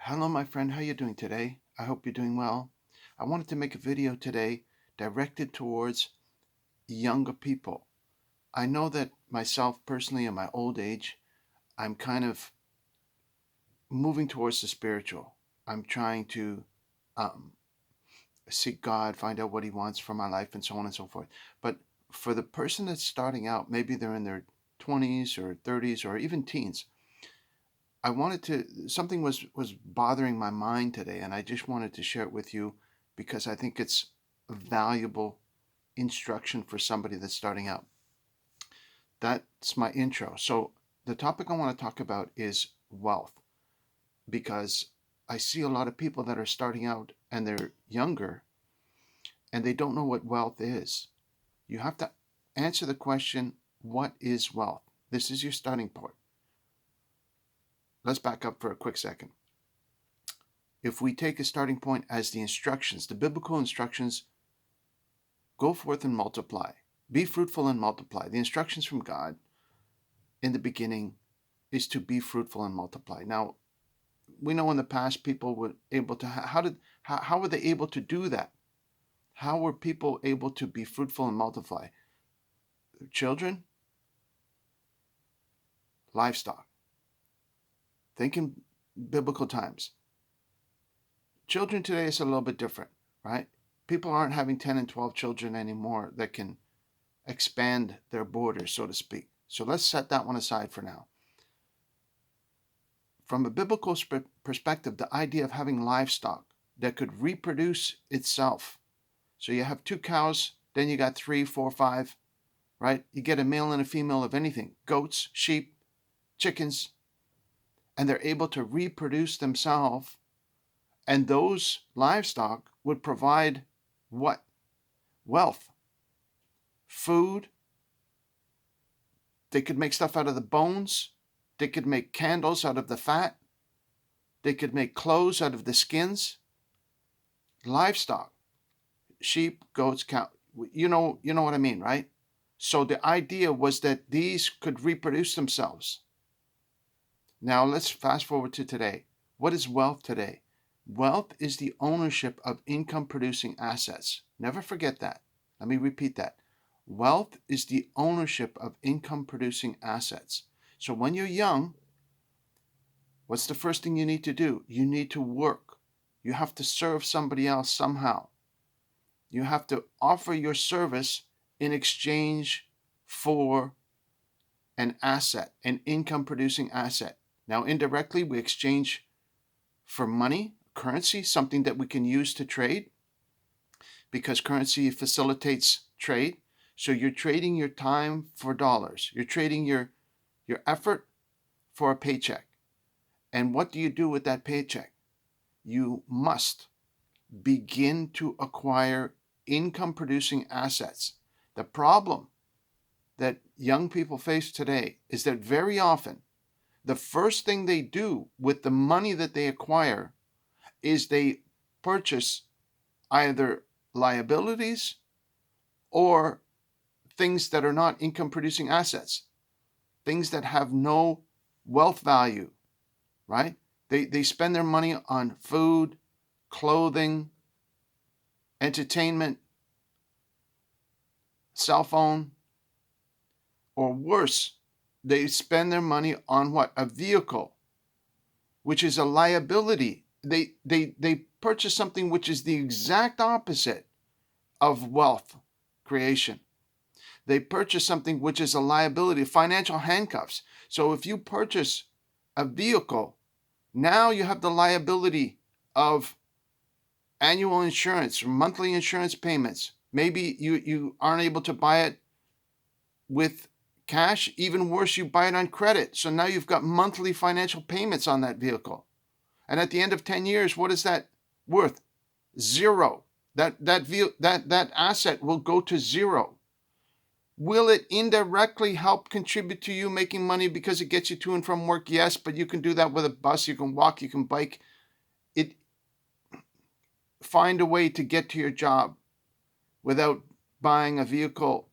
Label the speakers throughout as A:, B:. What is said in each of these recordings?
A: Hello, my friend. How you doing today? I hope you're doing well. I wanted to make a video today directed towards younger people. I know that myself personally in my old age, I'm kind of moving towards the spiritual. I'm trying to um, seek God, find out what He wants for my life, and so on and so forth. But for the person that's starting out, maybe they're in their 20s or 30s or even teens, I wanted to something was bothering my mind today, and I just wanted to share it with you because I think it's valuable instruction for somebody that's starting out. That's my intro. So the topic I want to talk about is wealth because I see a lot of people that are starting out and they're younger and they don't know what wealth is. You have to answer the question, what is wealth? This is your starting point. Let's back up for a quick second. If we take a starting point as the instructions, the biblical instructions, go forth and multiply, be fruitful and multiply. The instructions from God in the beginning is to be fruitful and multiply. Now, we know in the past people were able to, how were they able to do that? How were people able to be fruitful and multiply? Children, livestock. Think in biblical times. Children today is a little bit different, right? People aren't having 10 and 12 children anymore that can expand their borders, so to speak. So let's set that one aside for now. From a biblical perspective, the idea of having livestock that could reproduce itself. So you have two cows, then you got 3, 4, 5, right? You get a male and a female of anything, goats, sheep, chickens, and they're able to reproduce themselves. And those livestock would provide what? Wealth, food. They could make stuff out of the bones. They could make candles out of the fat. They could make clothes out of the skins. Livestock, sheep, goats, cow. You know what I mean, right? So the idea was that these could reproduce themselves. Now let's fast forward to today. What is wealth today? Wealth is the ownership of income producing assets. Never forget that. Let me repeat that. Wealth is the ownership of income producing assets. So when you're young, what's the first thing you need to do? You need to work. You have to serve somebody else somehow. You have to offer your service in exchange for an asset, an income producing asset. Now, indirectly, we exchange for money, currency, something that we can use to trade because currency facilitates trade. So you're trading your time for dollars. You're trading your effort for a paycheck. And what do you do with that paycheck? You must begin to acquire income producing assets. The problem that young people face today is that very often the first thing they do with the money that they acquire is they purchase either liabilities or things that are not income producing assets, things that have no wealth value, right? They spend their money on food, clothing, entertainment, cell phone, or worse, they spend their money on what? A vehicle, which is a liability. They purchase something which is the exact opposite of wealth creation. They purchase something which is a liability, financial handcuffs. So if you purchase a vehicle, now you have the liability of annual insurance, monthly insurance payments. Maybe you aren't able to buy it with cash. Even worse, you buy it on credit. So now you've got monthly financial payments on that vehicle. And at the end of 10 years, what is that worth? Zero. That asset will go to zero. Will it indirectly help contribute to you making money because it gets you to and from work? Yes, but you can do that with a bus, you can walk, you can bike. Find a way to get to your job without buying a vehicle,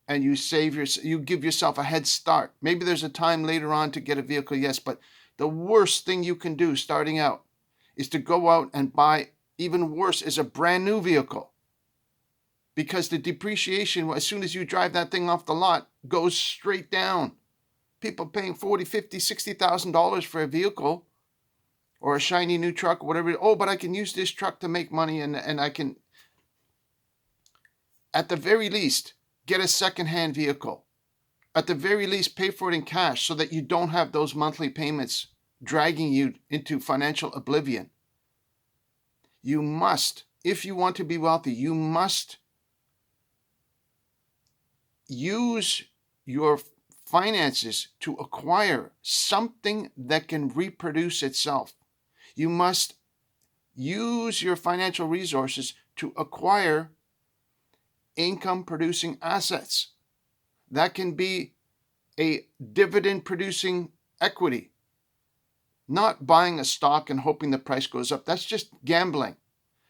A: and you give yourself a head start. Maybe there's a time later on to get a vehicle, yes, but the worst thing you can do starting out is to go out and buy, even worse, is a brand new vehicle. Because the depreciation, as soon as you drive that thing off the lot, goes straight down. People paying $40,000, $50,000, $60,000 for a vehicle or a shiny new truck, whatever. Oh, but I can use this truck to make money, and I can, at the very least, get a secondhand vehicle. At the very least, pay for it in cash so that you don't have those monthly payments dragging you into financial oblivion. You must, if you want to be wealthy, you must use your finances to acquire something that can reproduce itself. You must use your financial resources to acquire income-producing assets. That can be a dividend-producing equity. Not buying a stock and hoping the price goes up. That's just gambling.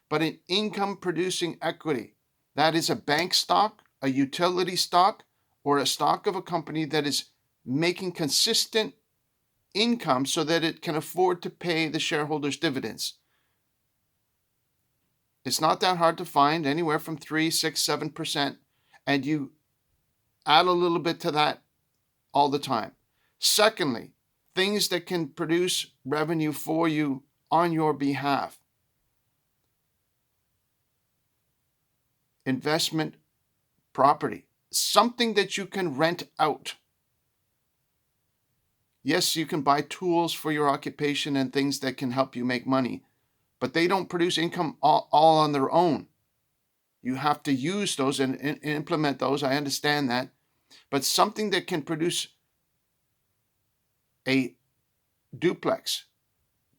A: But an income-producing equity, that is a bank stock, a utility stock, or a stock of a company that is making consistent income so that it can afford to pay the shareholders dividends. It's not that hard to find, anywhere from 3, 6, 7%, and you add a little bit to that all the time. Secondly, things that can produce revenue for you on your behalf. Investment property, something that you can rent out. Yes, you can buy tools for your occupation and things that can help you make money, but they don't produce income all on their own. You have to use those and implement those. I understand that. But something that can produce a duplex.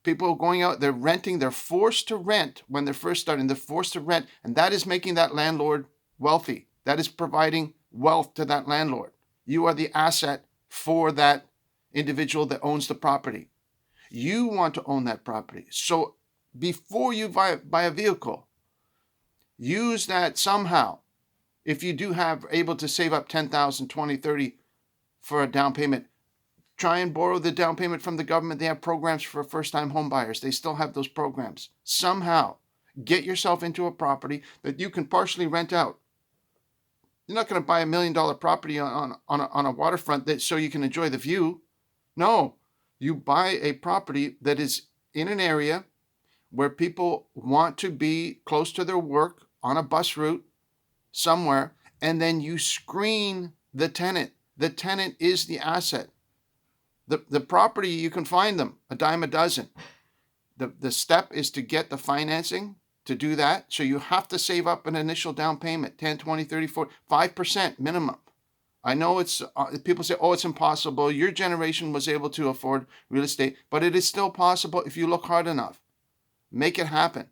A: People are going out, they're renting, they're forced to rent when they're first starting. They're forced to rent, and that is making that landlord wealthy. That is providing wealth to that landlord. You are the asset for that individual that owns the property. You want to own that property. So before you buy a vehicle, use that somehow. If you do have able to save up $10,000, $20,000, $30,000 for a down payment, try and borrow the down payment from the government. They have programs for first-time home buyers. They still have those programs. Somehow get yourself into a property that you can partially rent out. You're not going to buy $1 million property on a waterfront so you can enjoy the view. No, you buy a property that is in an area where people want to be close to their work, on a bus route somewhere, and then you screen the tenant. The tenant is the asset. The property, you can find them a dime a dozen. The step is to get the financing to do that. So you have to save up an initial down payment, 10, 20, 30, 40, 5% minimum. I know it's people say, oh, it's impossible. Your generation was able to afford real estate, but it is still possible if you look hard enough. Make it happen.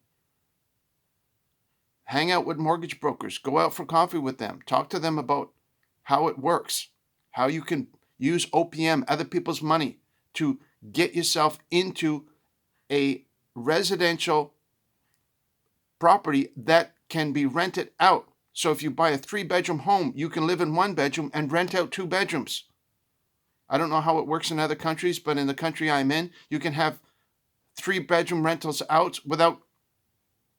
A: Hang out with mortgage brokers. Go out for coffee with them. Talk to them about how it works, how you can use OPM, other people's money, to get yourself into a residential property that can be rented out. So if you buy a 3-bedroom home, you can live in 1 bedroom and rent out 2 bedrooms. I don't know how it works in other countries, but in the country I'm in, you can have 3-bedroom rentals out without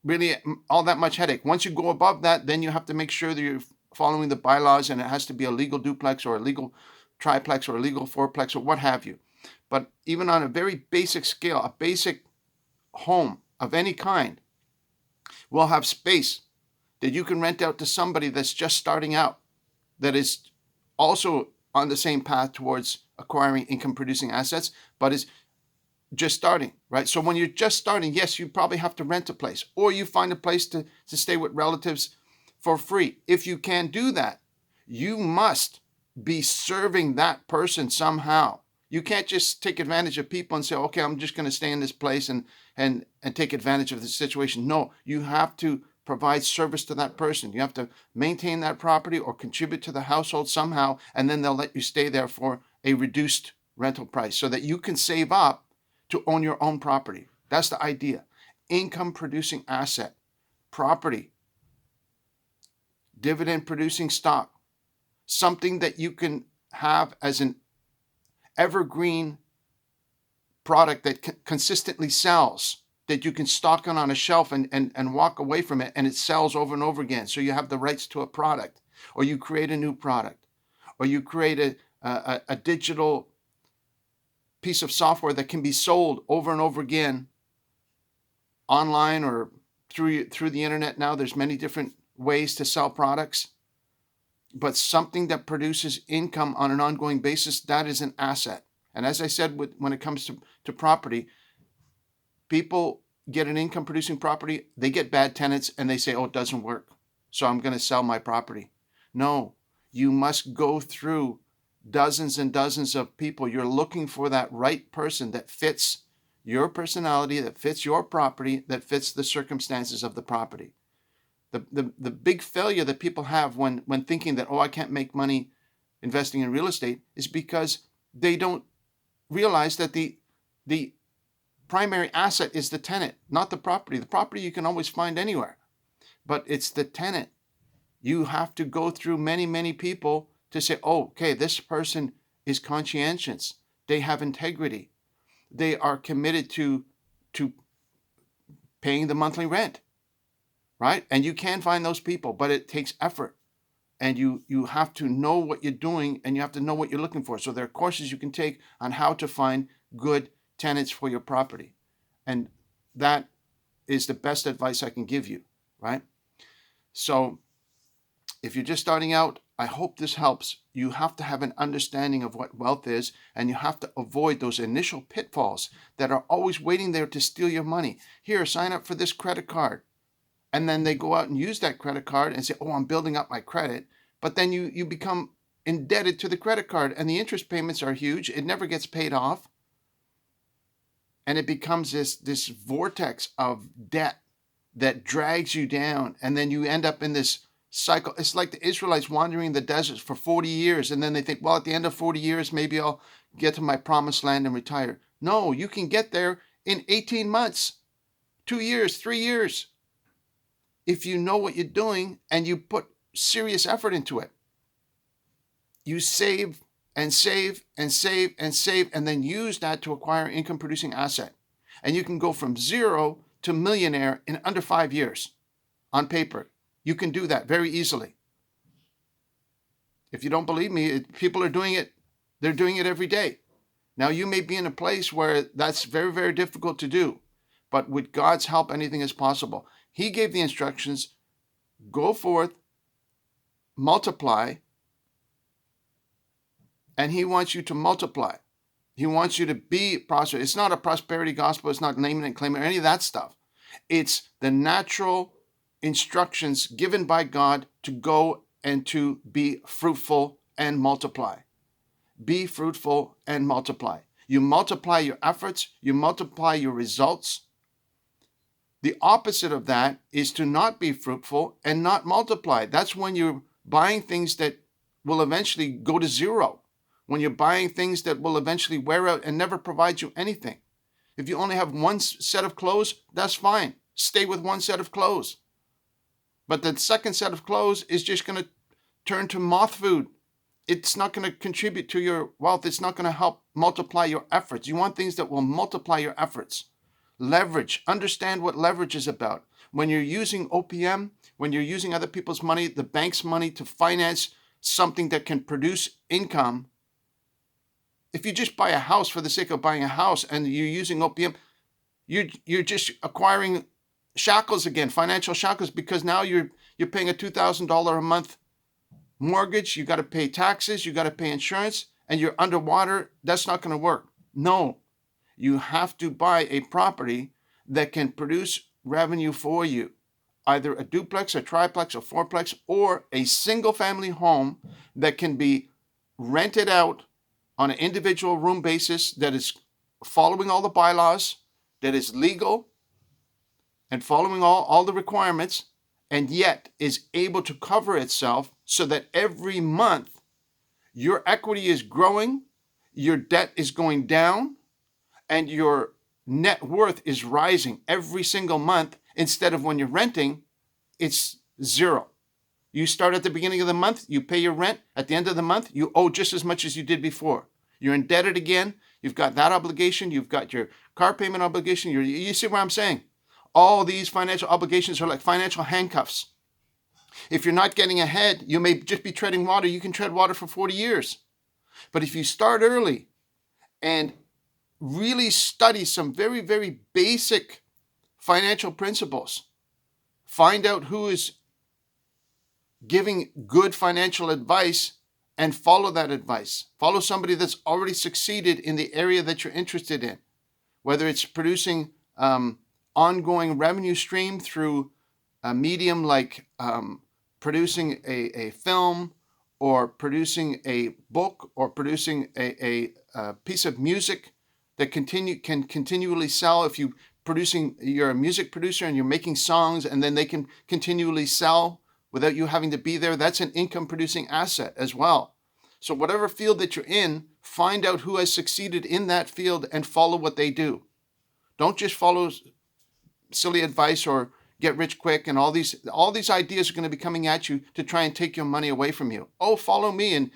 A: really all that much headache. Once you go above that, then you have to make sure that you're following the bylaws, and it has to be a legal duplex or a legal triplex or a legal fourplex or what have you. But even on a very basic scale, a basic home of any kind will have space that you can rent out to somebody that's just starting out, that is also on the same path towards acquiring income-producing assets, but is just starting, right? So when you're just starting, yes, you probably have to rent a place, or you find a place to stay with relatives for free. If you can do that, you must be serving that person somehow. You can't just take advantage of people and say, okay, I'm just going to stay in this place and take advantage of the situation. No, you have to provide service to that person. You have to maintain that property or contribute to the household somehow, and then they'll let you stay there for a reduced rental price so that you can save up to own your own property. That's the idea. Income producing asset, property, dividend producing stock, something that you can have as an evergreen product that consistently sells that you can stock it on a shelf and walk away from it, and it sells over and over again. So you have the rights to a product, or you create a new product, or you create a digital piece of software that can be sold over and over again online or through the internet. Now there's many different ways to sell products, but something that produces income on an ongoing basis, that is an asset. And as I said, when it comes to property, people get an income producing property, they get bad tenants, and they say, oh, it doesn't work, so I'm going to sell my property. No, you must go through dozens and dozens of people. You're looking for that right person that fits your personality, that fits your property, that fits the circumstances of the property. The big failure that people have when thinking that, oh, I can't make money investing in real estate, is because they don't realize that the primary asset is the tenant, not the property. The property you can always find anywhere, but it's the tenant. You have to go through many, many people to say, oh, okay, this person is conscientious. They have integrity. They are committed to paying the monthly rent, right? And you can find those people, but it takes effort. And you have to know what you're doing, and you have to know what you're looking for. So there are courses you can take on how to find good tenants for your property. And that is the best advice I can give you, right? So if you're just starting out, I hope this helps. You have to have an understanding of what wealth is, and you have to avoid those initial pitfalls that are always waiting there to steal your money. Here, sign up for this credit card. And then they go out and use that credit card and say, oh, I'm building up my credit. But then you become indebted to the credit card, and the interest payments are huge. It never gets paid off. And it becomes this vortex of debt that drags you down. And then you end up in this cycle. It's like the Israelites wandering in the desert for 40 years. And then they think, well, at the end of 40 years, maybe I'll get to my promised land and retire. No, you can get there in 18 months, 2 years, 3 years. If you know what you're doing and you put serious effort into it. You save and save and save and save, and then use that to acquire an income producing asset. And you can go from zero to millionaire in under 5 years on paper. You can do that very easily. If you don't believe me, people are doing it. They're doing it every day. Now, you may be in a place where that's very, very difficult to do, but with God's help, anything is possible. He gave the instructions: go forth, multiply, and he wants you to multiply. He wants you to be prosperous. It's not a prosperity gospel. It's not naming and claiming or any of that stuff. It's the natural instructions given by God to go and to be fruitful and multiply. Be fruitful and multiply. You multiply your efforts. You multiply your results. The opposite of that is to not be fruitful and not multiply. That's when you're buying things that will eventually go to zero. When you're buying things that will eventually wear out and never provide you anything. If you only have one set of clothes, that's fine. Stay with one set of clothes. But the second set of clothes is just going to turn to moth food. It's not going to contribute to your wealth. It's not going to help multiply your efforts. You want things that will multiply your efforts. Leverage. Understand what leverage is about. When you're using OPM, when you're using other people's money, the bank's money to finance something that can produce income, if you just buy a house for the sake of buying a house and you're using OPM, you're just acquiring shackles again, financial shackles, because now you're paying a $2,000 a month mortgage. You got to pay taxes, you got to pay insurance, and you're underwater. That's not going to work. No. You have to buy a property that can produce revenue for you, either a duplex, a triplex, a fourplex, or a single family home that can be rented out on an individual room basis, that is following all the bylaws, that is legal and following all the requirements, and yet is able to cover itself so that every month your equity is growing, your debt is going down, and your net worth is rising every single month, instead of when you're renting, it's zero. You start at the beginning of the month, you pay your rent. At the end of the month, you owe just as much as you did before. You're indebted again. You've got that obligation. You've got your car payment obligation. You see what I'm saying? All these financial obligations are like financial handcuffs. If you're not getting ahead, you may just be treading water. You can tread water for 40 years. But if you start early and really study some very, very basic financial principles, find out who is giving good financial advice and follow that advice. Follow somebody that's already succeeded in the area that you're interested in, whether it's producing ongoing revenue stream through a medium like producing a film, or producing a book, or producing a piece of music that can continually sell. If you're a music producer and you're making songs and then they can continually sell without you having to be there, that's an income producing asset as well. So whatever field that you're in, find out who has succeeded in that field and follow what they do. Don't just follow silly advice or get rich quick, and all these ideas are going to be coming at you to try and take your money away from you. Oh, follow me, and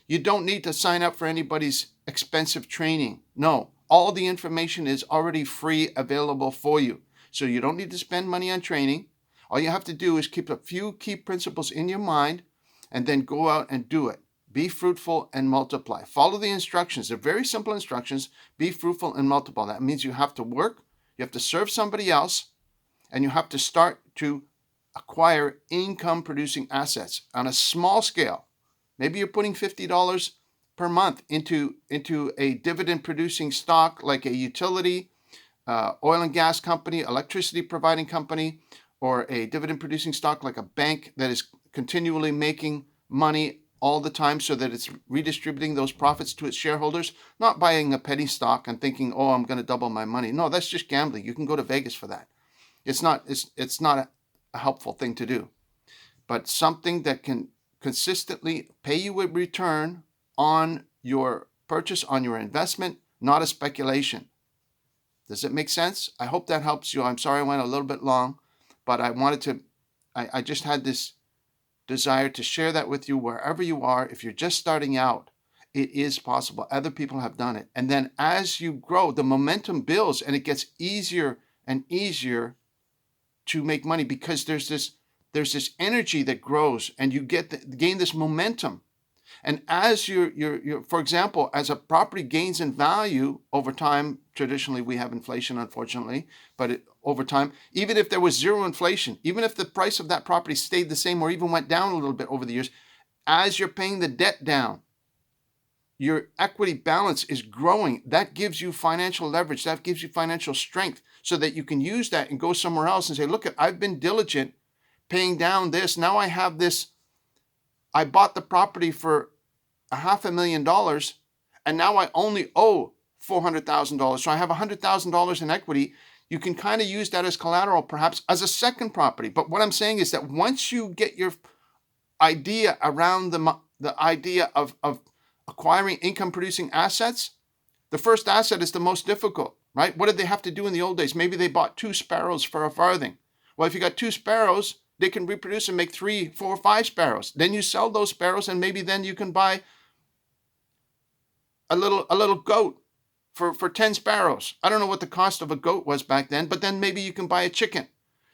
A: you don't need to sign up for anybody's expensive training. No, all the information is already free, available for you. So you don't need to spend money on training. All you have to do is keep a few key principles in your mind and then go out and do it. Be fruitful and multiply. Follow the instructions. They're very simple instructions. Be fruitful and multiply. That means you have to work, you have to serve somebody else, and you have to start to acquire income-producing assets on a small scale. Maybe you're putting $50 per month into a dividend-producing stock like a utility, oil and gas company, electricity providing company, or a dividend-producing stock like a bank that is continually making money all the time so that it's redistributing those profits to its shareholders, not buying a penny stock and thinking, oh, I'm going to double my money. No, that's just gambling. You can go to Vegas for that. It's not a helpful thing to do, but something that can consistently pay you a return on your purchase, on your investment, not a speculation. Does it make sense? I hope that helps you. I'm sorry I went a little bit long, but I just had this desire to share that with you wherever you are. If you're just starting out, it is possible. Other people have done it. And then as you grow, the momentum builds and it gets easier and easier to make money, because there's this energy that grows and you gain this momentum. And as you're for example, as a property gains in value over time, traditionally we have inflation, unfortunately, but over time, even if there was zero inflation, even if the price of that property stayed the same or even went down a little bit over the years, as you're paying the debt down, your equity balance is growing. That gives you financial leverage. That gives you financial strength so that you can use that and go somewhere else and say, look, I've been diligent paying down this. Now I have this. I bought the property for $500,000 and now I only owe $400,000. So I have $100,000 in equity. You can kind of use that as collateral, perhaps as a second property. But what I'm saying is that once you get your idea around the idea of acquiring income-producing assets, the first asset is the most difficult, right? What did they have to do in the old days? Maybe they bought 2 sparrows for a farthing. Well, if you got 2 sparrows, they can reproduce and make 3, 4, 5 sparrows. Then you sell those sparrows, and maybe then you can buy a little goat for 10 sparrows. I don't know what the cost of a goat was back then, but then maybe you can buy a chicken.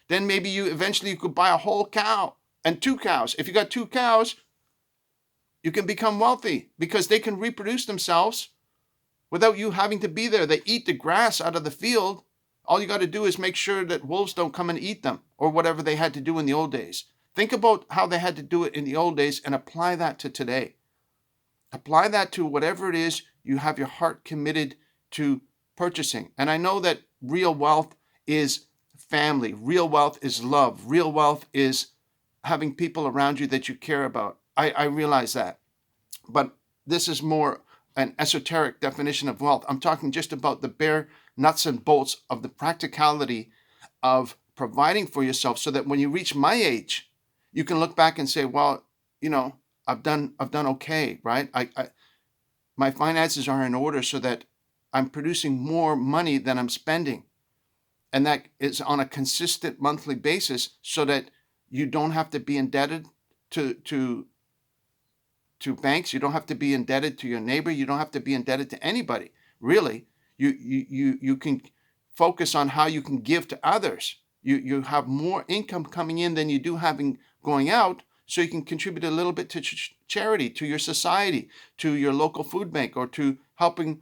A: Then maybe you could buy a whole cow and 2 cows. If you got 2 cows, you can become wealthy because they can reproduce themselves without you having to be there. They eat the grass out of the field. All you got to do is make sure that wolves don't come and eat them, or whatever they had to do in the old days. Think about how they had to do it in the old days and apply that to today. Apply that to whatever it is you have your heart committed to purchasing. And I know that real wealth is family. Real wealth is love. Real wealth is having people around you that you care about. I realize that. But this is more an esoteric definition of wealth. I'm talking just about the bare nuts and bolts of the practicality of providing for yourself so that when you reach my age, you can look back and say, well, I've done okay, right? My finances are in order so that I'm producing more money than I'm spending. And that is on a consistent monthly basis so that you don't have to be indebted to banks. You don't have to be indebted to your neighbor. You don't have to be indebted to anybody. really. You can focus on how you can give to others. You have more income coming in than you do having going out, so you can contribute a little bit to charity, to your society, to your local food bank, or to helping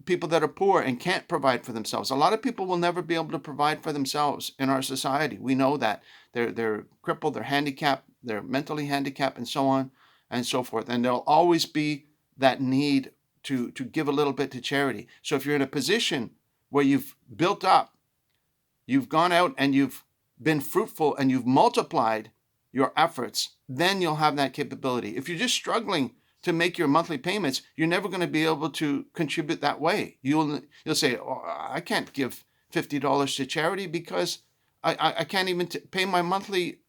A: people that are poor and can't provide for themselves. A lot of people will never be able to provide for themselves in our society. We know that. They're crippled, they're handicapped, they're mentally handicapped, and so on and so forth. And there'll always be that need to give a little bit to charity. So if you're in a position where you've built up, you've gone out and you've been fruitful and you've multiplied your efforts, then you'll have that capability. If you're just struggling to make your monthly payments, you're never going to be able to contribute that way. You'll say, oh, I can't give $50 to charity because I can't even pay my monthly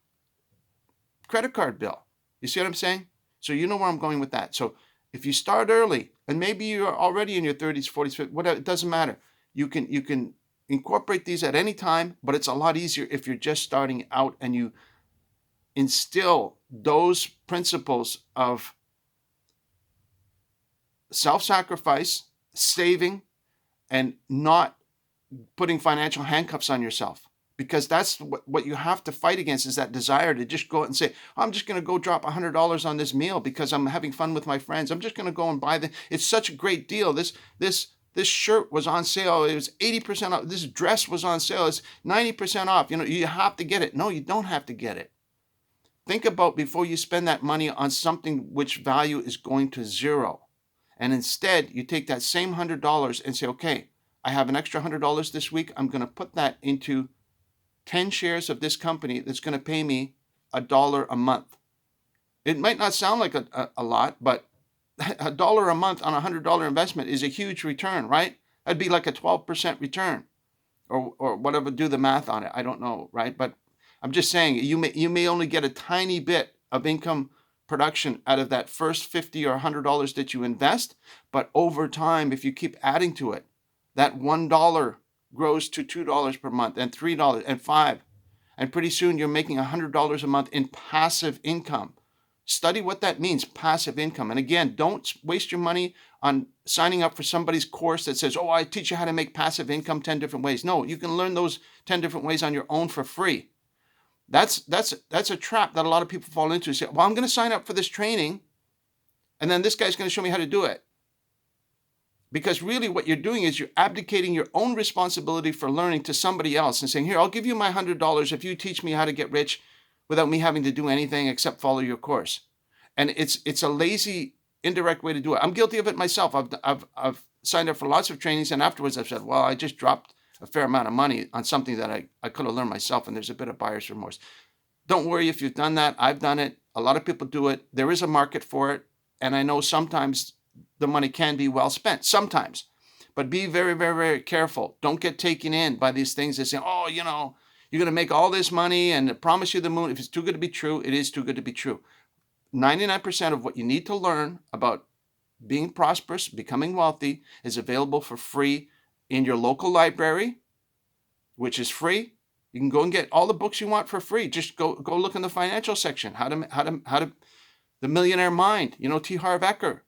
A: credit card bill. You see what I'm saying? So you know where I'm going with that. So if you start early, and maybe you're already in your 30s, 40s, 50s, whatever, it doesn't matter. You can incorporate these at any time, but it's a lot easier if you're just starting out and you instill those principles of self-sacrifice, saving, and not putting financial handcuffs on yourself. Because that's what you have to fight against, is that desire to just go out and say, I'm just going to go drop $100 on this meal because I'm having fun with my friends. I'm just going to go and buy it's such a great deal. This shirt was on sale. It was 80% off. This dress was on sale. It's 90% off. You have to get it. No, you don't have to get it. Think about before you spend that money on something which value is going to zero. And instead, you take that same $100 and say, okay, I have an extra $100 this week. I'm going to put that into 10 shares of this company that's going to pay me $1 a month. It might not sound like a lot, but $1 a month on a $100 investment is a huge return, right? That'd be like a 12% return, or whatever. Do the math on it. I don't know, right? But I'm just saying you may only get a tiny bit of income production out of that first $50 or $100 that you invest, but over time, if you keep adding to it, that $1 grows to $2 per month, and $3 and $5, and pretty soon you're making $100 a month in passive income. Study what that means, passive income. And again, don't waste your money on signing up for somebody's course that says, oh, I teach you how to make passive income 10 different ways. No, you can learn those 10 different ways on your own for free. That's a trap that a lot of people fall into. Say, well, I'm going to sign up for this training, and then this guy's going to show me how to do it. Because really what you're doing is you're abdicating your own responsibility for learning to somebody else and saying, here, I'll give you my $100 if you teach me how to get rich without me having to do anything except follow your course. And it's a lazy, indirect way to do it. I'm guilty of it myself. I've signed up for lots of trainings, and afterwards I've said, well, I just dropped a fair amount of money on something that I could have learned myself, and there's a bit of buyer's remorse. Don't worry if you've done that. I've done it. A lot of people do it. There is a market for it, and I know sometimes the money can be well spent, sometimes. But be very, very, very careful. Don't get taken in by these things that say, oh, you're going to make all this money and promise you the moon. If it's too good to be true, it is too good to be true. 99% of what you need to learn about being prosperous, becoming wealthy, is available for free in your local library, which is free. You can go and get all the books you want for free. Just go look in the financial section. How to The Millionaire Mind, T. Harv Eker.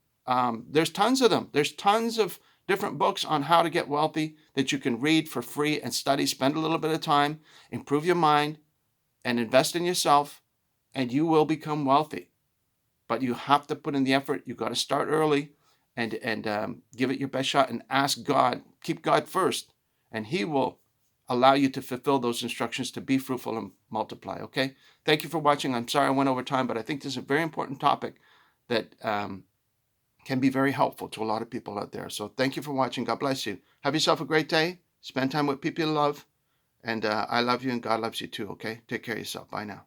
A: There's tons of them. There's tons of different books on how to get wealthy that you can read for free and study, spend a little bit of time, improve your mind, and invest in yourself, and you will become wealthy. But you have to put in the effort. You've got to start early and give it your best shot and ask God. Keep God first, and He will allow you to fulfill those instructions to be fruitful and multiply, okay? Thank you for watching. I'm sorry I went over time, but I think this is a very important topic that can be very helpful to a lot of people out there. So thank you for watching. God bless you. Have yourself a great day. Spend time with people you love. And I love you, and God loves you too, okay? Take care of yourself. Bye now.